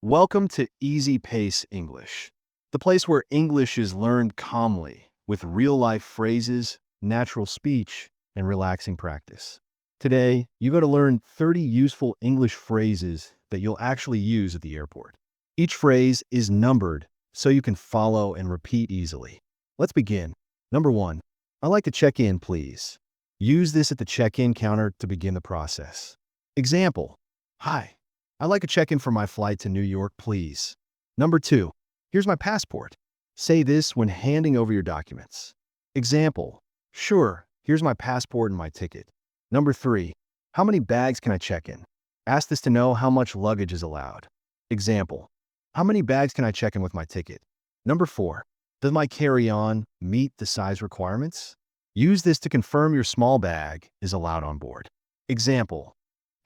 Welcome to Easy Pace English, the place where English is learned calmly with real-life phrases, natural speech, and relaxing practice. Today, you got to learn 30 useful English phrases that you'll actually use at the airport. Each phrase is numbered so you can follow and repeat easily. Let's begin. Number 1. I'd like to check in, please. Use this at the check-in counter to begin the process. Example: Hi. I'd like a check-in for my flight to New York, please. Number 2. Here's my passport. Say this when handing over your documents. Example: Sure, here's my passport and my ticket. Number 3. How many bags can I check in? Ask this to know how much luggage is allowed. Example: How many bags can I check in with my ticket? Number 4. Does my carry-on meet the size requirements? Use this to confirm your small bag is allowed on board. Example: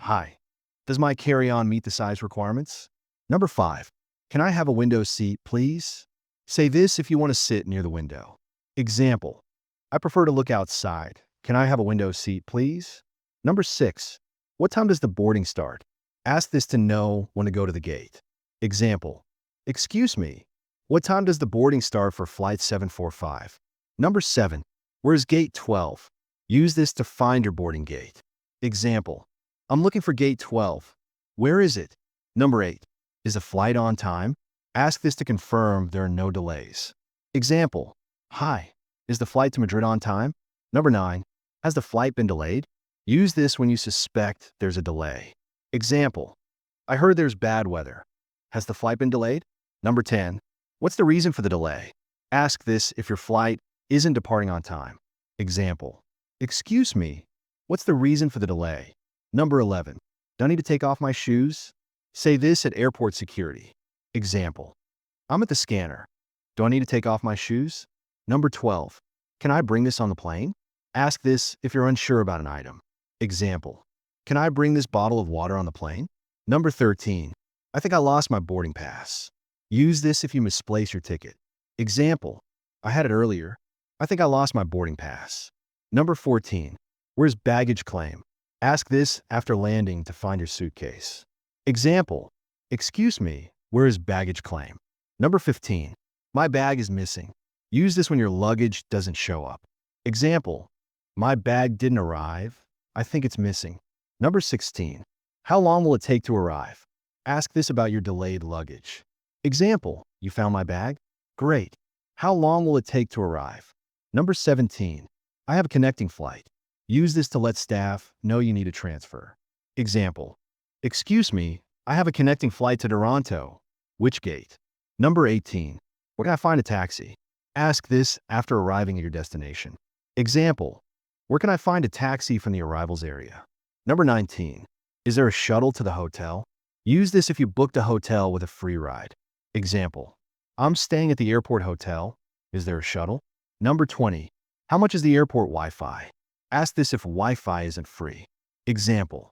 Hi. Does my carry-on meet the size requirements? Number 5. Can I have a window seat, please? Say this if you want to sit near the window. Example: I prefer to look outside. Can I have a window seat, please? Number 6. What time does the boarding start? Ask this to know when to go to the gate. Example: Excuse me, what time does the boarding start for flight 745? Number 7. Where's gate 12? Use this to find your boarding gate. Example: I'm looking for gate 12. Where is it? Number 8. Is the flight on time? Ask this to confirm there are no delays. Example: Hi. Is the flight to Madrid on time? Number 9. Has the flight been delayed? Use this when you suspect there's a delay. Example: I heard there's bad weather. Has the flight been delayed? Number 10. What's the reason for the delay? Ask this if your flight isn't departing on time. Example: Excuse me, what's the reason for the delay? Number 11. Do I need to take off my shoes? Say this at airport security. Example: I'm at the scanner. Do I need to take off my shoes? Number 12. Can I bring this on the plane? Ask this if you're unsure about an item. Example: Can I bring this bottle of water on the plane? Number 13. I think I lost my boarding pass. Use this if you misplace your ticket. Example: I had it earlier. I think I lost my boarding pass. Number 14. Where's baggage claim? Ask this after landing to find your suitcase. Example: Excuse me, where is baggage claim? Number 15. My bag is missing. Use this when your luggage doesn't show up. Example: My bag didn't arrive. I think it's missing. Number 16. How long will it take to arrive? Ask this about your delayed luggage. Example: You found my bag? Great. How long will it take to arrive? Number 17. I have a connecting flight. Use this to let staff know you need a transfer. Example: Excuse me, I have a connecting flight to Toronto. Which gate? Number 18. Where can I find a taxi? Ask this after arriving at your destination. Example: Where can I find a taxi from the arrivals area? Number 19. Is there a shuttle to the hotel? Use this if you booked a hotel with a free ride. Example: I'm staying at the airport hotel. Is there a shuttle? Number 20. How much is the airport Wi-Fi? Ask this if Wi-Fi isn't free. Example: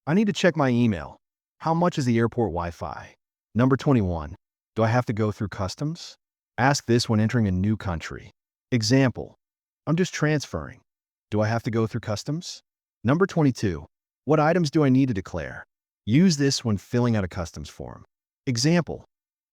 I need to check my email. How much is the airport Wi-Fi? Number 21. Do I have to go through customs? Ask this when entering a new country. Example: I'm just transferring. Do I have to go through customs? Number 22. What items do I need to declare? Use this when filling out a customs form. Example: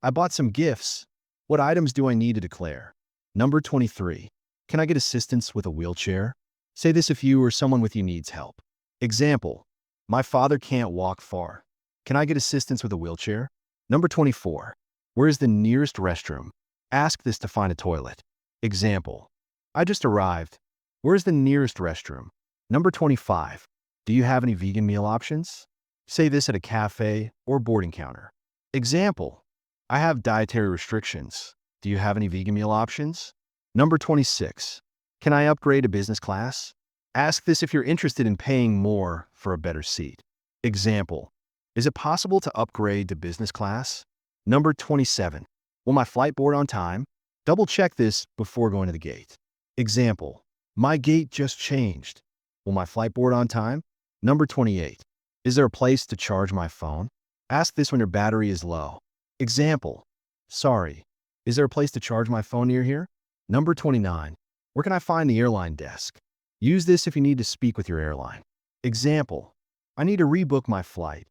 I bought some gifts. What items do I need to declare? Number 23. Can I get assistance with a wheelchair? Say this if you or someone with you needs help. Example: My father can't walk far. Can I get assistance with a wheelchair? Number 24. Where is the nearest restroom? Ask this to find a toilet. Example: I just arrived. Where is the nearest restroom? Number 25. Do you have any vegan meal options? Say this at a cafe or boarding counter. Example: I have dietary restrictions. Do you have any vegan meal options? Number 26. Can I upgrade to business class? Ask this if you're interested in paying more for a better seat. Example: Is it possible to upgrade to business class? Number 27. Will my flight board on time? Double check this before going to the gate. Example: My gate just changed. Will my flight board on time? Number 28. Is there a place to charge my phone? Ask this when your battery is low. Example: Sorry, is there a place to charge my phone near here? Number 29. Where can I find the airline desk? Use this if you need to speak with your airline. Example: I need to rebook my flight.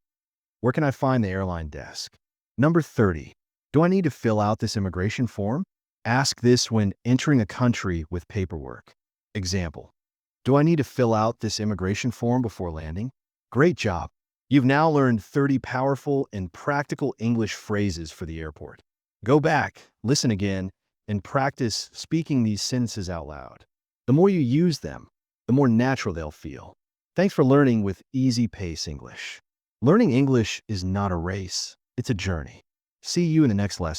Where can I find the airline desk? Number 30. Do I need to fill out this immigration form? Ask this when entering a country with paperwork. Example. Do I need to fill out this immigration form before landing? Great job. You've now learned 30 powerful and practical English phrases for the airport. Go back, listen again, and practice speaking these sentences out loud. The more you use them, the more natural they'll feel. Thanks for learning with Easy Pace English. Learning English is not a race, it's a journey. See you in the next lesson.